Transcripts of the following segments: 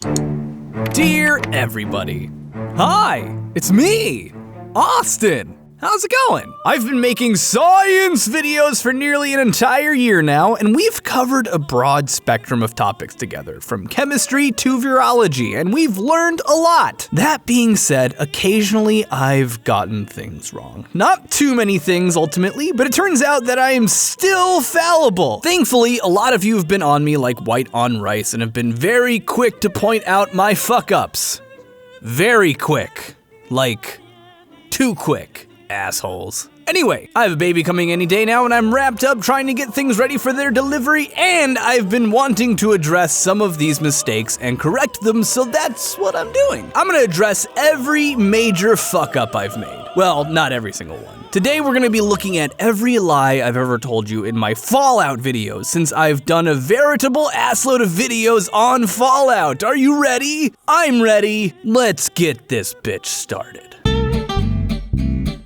Dear everybody, hi, it's me, Austin. How's it going? I've been making science videos for nearly an entire year now, and we've covered a broad spectrum of topics together, from chemistry to virology, and we've learned a lot. That being said, occasionally I've gotten things wrong. Not too many things ultimately, but it turns out that I am still fallible. Thankfully, a lot of you have been on me like white on rice and have been very quick to point out my fuck-ups. Very quick. Like, too quick. Assholes. Anyway, I have a baby coming any day now, and I'm wrapped up trying to get things ready for their delivery, and I've been wanting to address some of these mistakes and correct them, so that's what I'm doing. I'm gonna address every major fuck up I've made. Well, not every single one. Today we're gonna be looking at every lie I've ever told you in my Fallout videos, since I've done a veritable assload of videos on Fallout. Are you ready? I'm ready. Let's get this bitch started.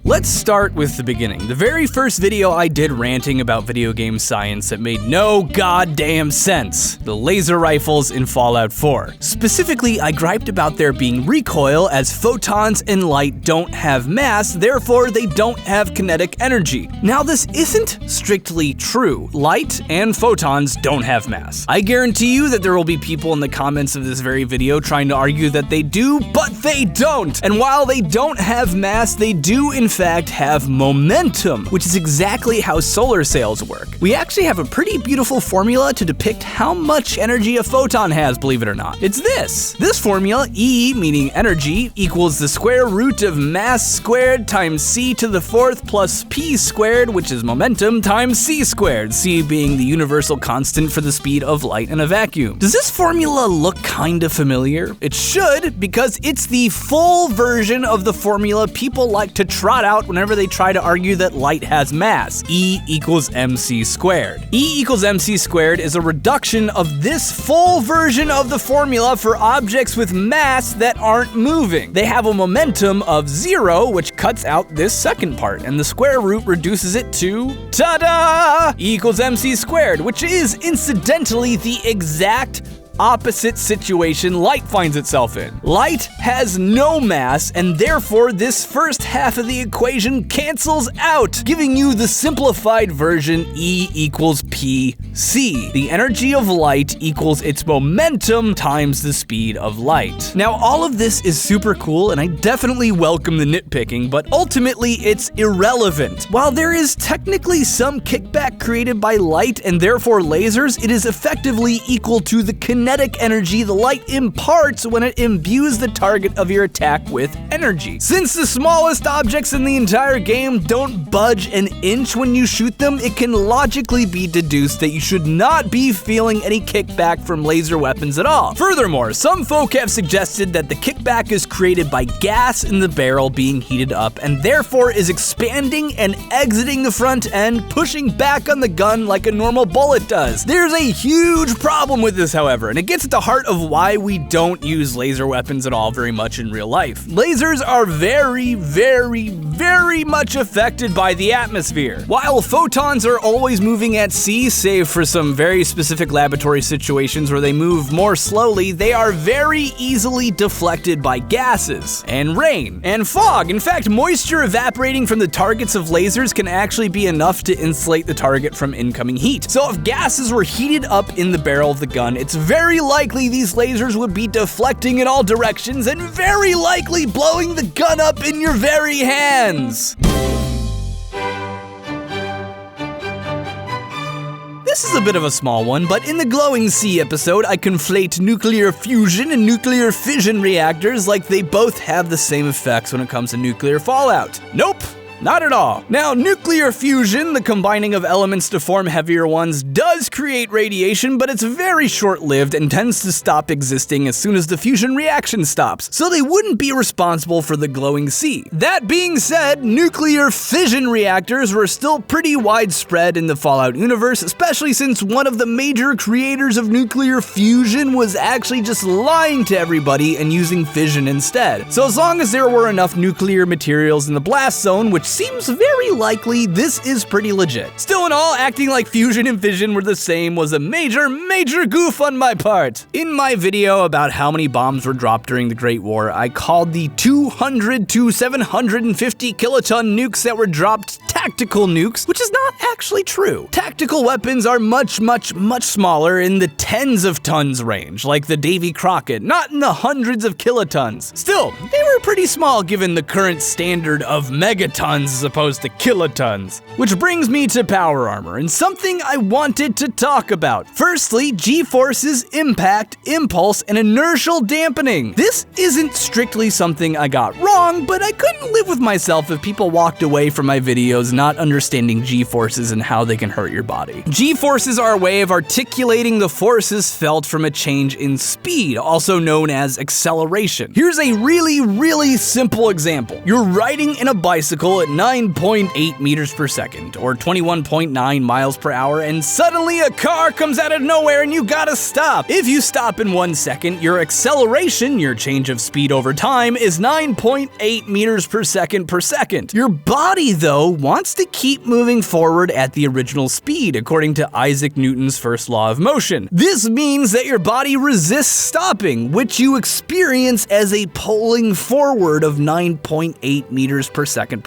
Let's start with the beginning. The very first video I did ranting about video game science that made no goddamn sense. The laser rifles in Fallout 4. Specifically, I griped about there being recoil as photons and light don't have mass, therefore they don't have kinetic energy. Now this isn't strictly true. Light and photons don't have mass. I guarantee you that there will be people in the comments of this very video trying to argue that they do, but they don't. And while they don't have mass, they do in fact have momentum, which is exactly how solar sails work. We actually have a pretty beautiful formula to depict how much energy a photon has, believe it or not. It's this. This formula, E meaning energy, equals the square root of mass squared times c to the fourth plus p squared, which is momentum, times c squared, c being the universal constant for the speed of light in a vacuum. Does this formula look kinda familiar? It should, because it's the full version of the formula people like to trot out whenever they try to argue that light has mass. E equals mc squared. E equals mc squared is a reduction of this full version of the formula for objects with mass that aren't moving. They have a momentum of 0, which cuts out this second part, and the square root reduces it to, ta-da! E equals mc squared, which is incidentally the exact opposite situation light finds itself in. Light has no mass, and therefore this first half of the equation cancels out, giving you the simplified version E equals pc. The energy of light equals its momentum times the speed of light. Now all of this is super cool, and I definitely welcome the nitpicking, but ultimately it's irrelevant. While there is technically some kickback created by light and therefore lasers, it is effectively equal to the kinetic energy the light imparts when it imbues the target of your attack with energy. Since the smallest objects in the entire game don't budge an inch when you shoot them, it can logically be deduced that you should not be feeling any kickback from laser weapons at all. Furthermore, some folk have suggested that the kickback is created by gas in the barrel being heated up and therefore is expanding and exiting the front end, pushing back on the gun like a normal bullet does. There's a huge problem with this, however, and it gets at the heart of why we don't use laser weapons at all very much in real life. Lasers are very, very, very much affected by the atmosphere. While photons are always moving at c, save for some very specific laboratory situations where they move more slowly, they are very easily deflected by gases, and rain, and fog. In fact, moisture evaporating from the targets of lasers can actually be enough to insulate the target from incoming heat. So if gases were heated up in the barrel of the gun, it's very likely these lasers would be deflecting in all directions and very likely blowing the gun up in your very hands. This is a bit of a small one, but in the Glowing Sea episode, I conflate nuclear fusion and nuclear fission reactors like they both have the same effects when it comes to nuclear fallout. Nope. Not at all. Now, nuclear fusion, the combining of elements to form heavier ones, does create radiation, but it's very short-lived and tends to stop existing as soon as the fusion reaction stops, so they wouldn't be responsible for the glowing sea. That being said, nuclear fission reactors were still pretty widespread in the Fallout universe, especially since one of the major creators of nuclear fusion was actually just lying to everybody and using fission instead. So as long as there were enough nuclear materials in the blast zone, which seems very likely this is pretty legit. Still in all, acting like fusion and fission were the same was a major goof on my part. In my video about how many bombs were dropped during the Great War, I called the 200 to 750 kiloton nukes that were dropped tactical nukes, which is not actually true. Tactical weapons are much smaller, in the tens of tons range, like the Davy Crockett, not in the hundreds of kilotons. Still, they were pretty small given the current standard of megatons as opposed to kilotons. Which brings me to power armor, and something I wanted to talk about. Firstly, G-forces, impact, impulse, and inertial dampening. This isn't strictly something I got wrong, but I couldn't live with myself if people walked away from my videos not understanding G-forces and how they can hurt your body. G-forces are a way of articulating the forces felt from a change in speed, also known as acceleration. Here's a really simple example. You're riding in a bicycle at 9.8 meters per second, or 21.9 miles per hour, and suddenly a car comes out of nowhere and you gotta stop. If you stop in 1 second, your acceleration, your change of speed over time, is 9.8 meters per second. Your body, though, wants to keep moving forward at the original speed, according to Isaac Newton's first law of motion. This means that your body resists stopping, which you experience as a pulling forward of 9.8 meters per second.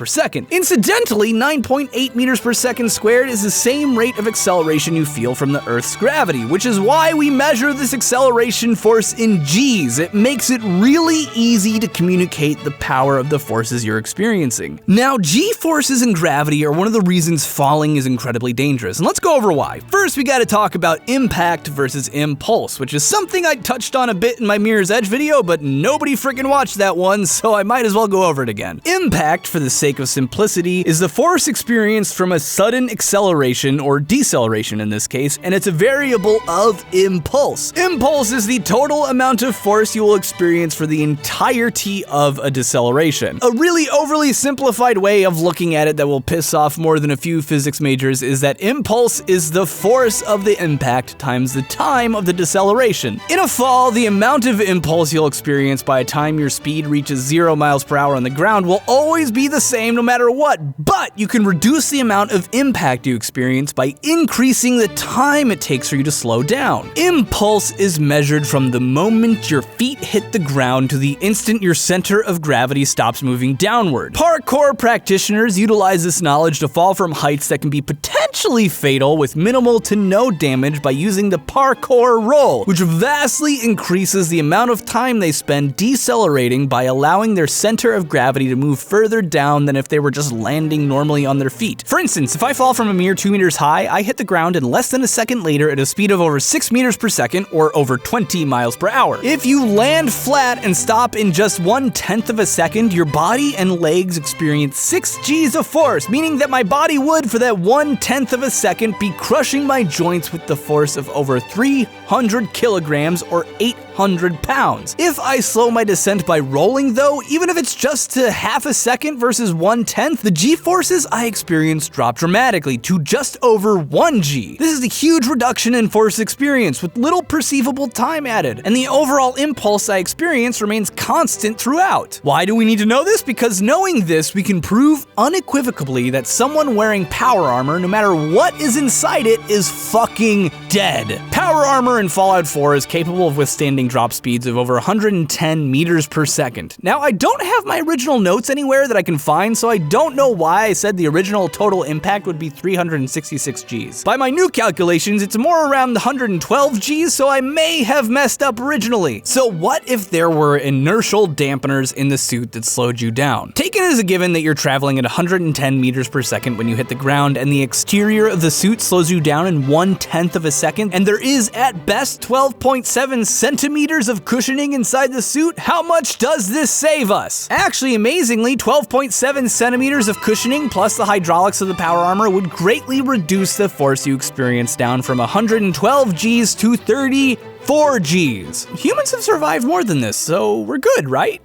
Incidentally, 9.8 meters per second squared is the same rate of acceleration you feel from the Earth's gravity, which is why we measure this acceleration force in G's. It makes it really easy to communicate the power of the forces you're experiencing. Now, G-forces and gravity are one of the reasons falling is incredibly dangerous, and let's go over why. First, we gotta talk about impact versus impulse, which is something I touched on a bit in my Mirror's Edge video, but nobody freaking watched that one, so I might as well go over it again. Impact, for the sake of simplicity, is the force experienced from a sudden acceleration, or deceleration in this case, and it's a variable of impulse. Impulse is the total amount of force you will experience for the entirety of a deceleration. A really overly simplified way of looking at it that will piss off more than a few physics majors is that impulse is the force of the impact times the time of the deceleration. In a fall, the amount of impulse you'll experience by the time your speed reaches 0 miles per hour on the ground will always be the same no matter what, but you can reduce the amount of impact you experience by increasing the time it takes for you to slow down. Impulse is measured from the moment your feet hit the ground to the instant your center of gravity stops moving downward. Parkour practitioners utilize this knowledge to fall from heights that can be potentially fatal with minimal to no damage by using the parkour roll, which vastly increases the amount of time they spend decelerating by allowing their center of gravity to move further down than if they were just landing normally on their feet. For instance, if I fall from a mere 2 meters high, I hit the ground in less than a second later at a speed of over 6 meters per second, or over 20 miles per hour. If you land flat and stop in just 1/10 of a second, your body and legs experience 6 G's of force, meaning that my body would, for that 1/10 of a second, be crushing my joints with the force of over 300 kilograms or 800 pounds. If I slow my descent by rolling though, even if it's just to half a second versus 1/10, the G-forces I experience drop dramatically to just over 1 G. This is a huge reduction in force experience with little perceivable time added, and the overall impulse I experience remains constant throughout. Why do we need to know this? Because knowing this, we can prove unequivocally that someone wearing power armor, no matter what is inside it, is fucking dead. Power armor in Fallout 4 is capable of withstanding drop speeds of over 110 meters per second. Now, I don't have my original notes anywhere that I can find, so I don't know why I said the original total impact would be 366 Gs. By my new calculations, it's more around the 112 Gs, so I may have messed up originally. So what if there were inertial dampeners in the suit that slowed you down? Taken as a given that you're traveling at 110 meters per second when you hit the ground, and the exterior of the suit slows you down in 1/10 of a second, and there is at best 12.7 centimeters of cushioning inside the suit, how much does this save us? Actually, amazingly, 12.7 centimeters of cushioning plus the hydraulics of the power armor would greatly reduce the force you experience down from 112 Gs to 34 Gs. Humans have survived more than this, so we're good, right?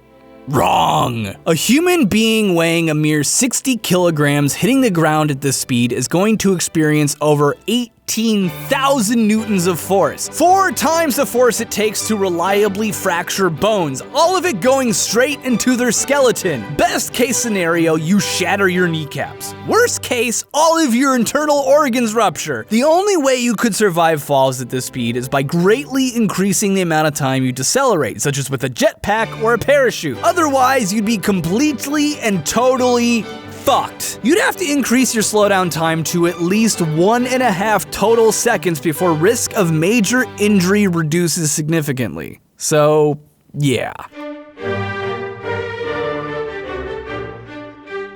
Wrong! A human being weighing a mere 60 kilograms hitting the ground at this speed is going to experience over 8 18,000 newtons of force. 4 times the force it takes to reliably fracture bones, all of it going straight into their skeleton. Best case scenario, you shatter your kneecaps. Worst case, all of your internal organs rupture. The only way you could survive falls at this speed is by greatly increasing the amount of time you decelerate, such as with a jetpack or a parachute. Otherwise, you'd be completely and totally fucked. You'd have to increase your slowdown time to at least 1.5 total seconds before risk of major injury reduces significantly. So, yeah.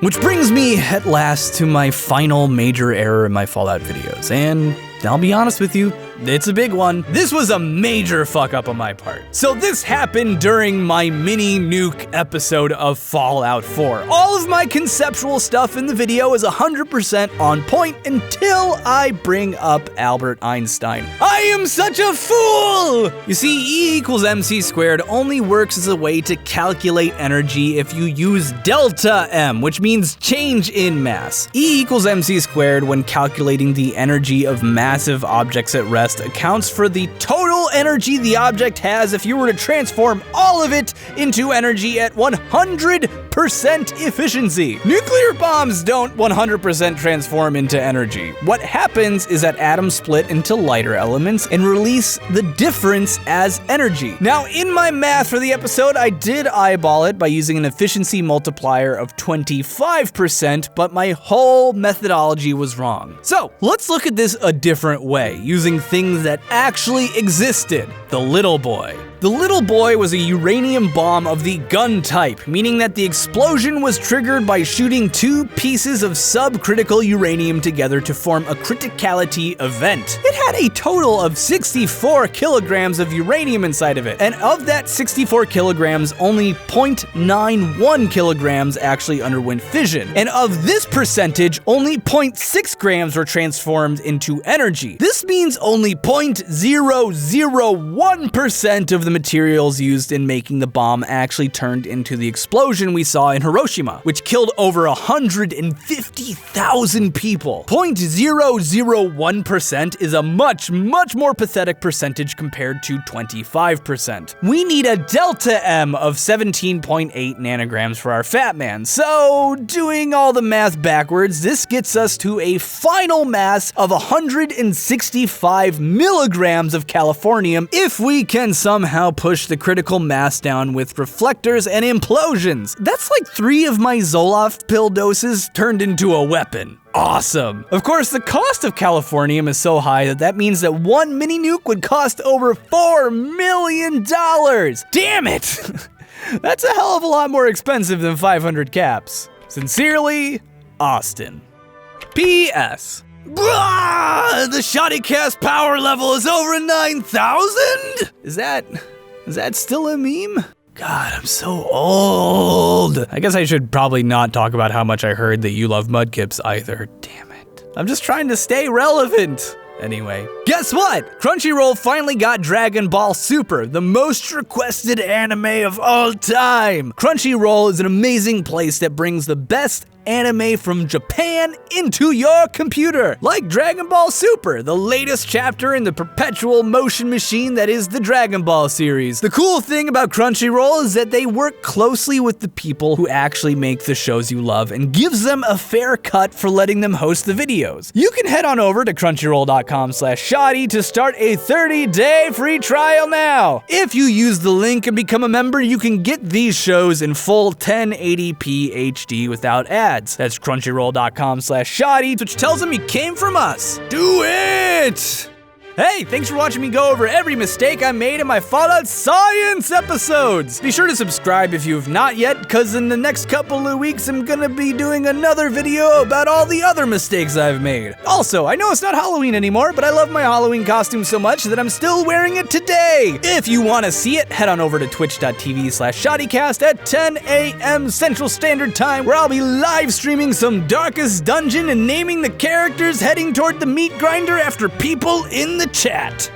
Which brings me at last to my final major error in my Fallout videos, and I'll be honest with you, it's a big one. This was a major fuck up on my part. So this happened during my mini nuke episode of Fallout 4. All of my conceptual stuff in the video is 100% on point until I bring up Albert Einstein. I am such a fool! You see, E = mc squared only works as a way to calculate energy if you use delta M, which means change in mass. E = mc squared when calculating the energy of massive objects at rest accounts for the total energy the object has if you were to transform all of it into energy at 100% efficiency. Nuclear bombs don't 100% transform into energy. What happens is that atoms split into lighter elements and release the difference as energy. Now, in my math for the episode, I did eyeball it by using an efficiency multiplier of 25%, but my whole methodology was wrong. So, let's look at this a different way, using things that actually existed. The Little Boy. The Little Boy was a uranium bomb of the gun type, meaning that the explosion was triggered by shooting 2 pieces of subcritical uranium together to form a criticality event. It had a total of 64 kilograms of uranium inside of it, and of that 64 kilograms, only 0.91 kilograms actually underwent fission. And of this percentage, only 0.6 grams were transformed into energy. This means only 0.001% of the materials used in making the bomb actually turned into the explosion we saw in Hiroshima, which killed over 150,000 people. 0.001% is a much more pathetic percentage compared to 25%. We need a delta M of 17.8 nanograms for our fat man, so doing all the math backwards, this gets us to a final mass of 165 milligrams of californium if we can somehow push the critical mass down with reflectors and implosions. That's like 3 of my Zoloft pill doses turned into a weapon. Awesome. Of course, the cost of californium is so high that means that 1 mini nuke would cost over $4 million. Damn it! That's a hell of a lot more expensive than 500 caps. Sincerely, Austin. P.S. Bruh, the ShoddyCast power level is over 9,000? Is that still a meme? God, I'm so old. I guess I should probably not talk about how much I heard that you love mudkips either. Damn it. I'm just trying to stay relevant. Anyway, guess what? Crunchyroll finally got Dragon Ball Super, the most requested anime of all time. Crunchyroll is an amazing place that brings the best anime from Japan into your computer, like Dragon Ball Super, the latest chapter in the perpetual motion machine that is the Dragon Ball series. The cool thing about Crunchyroll is that they work closely with the people who actually make the shows you love and gives them a fair cut for letting them host the videos. You can head on over to crunchyroll.com/shoddy to start a 30-day free trial now. If you use the link and become a member, you can get these shows in full 1080p HD without ads. That's crunchyroll.com/shoddy, which tells them you came from us. Do it! Hey, thanks for watching me go over every mistake I made in my Fallout Science episodes! Be sure to subscribe if you have not yet, because in the next couple of weeks I'm gonna be doing another video about all the other mistakes I've made. Also, I know it's not Halloween anymore, but I love my Halloween costume so much that I'm still wearing it today! If you want to see it, head on over to twitch.tv/ShoddyCast at 10 a.m. Central Standard Time, where I'll be live streaming some Darkest Dungeon and naming the characters heading toward the meat grinder after people in the chat.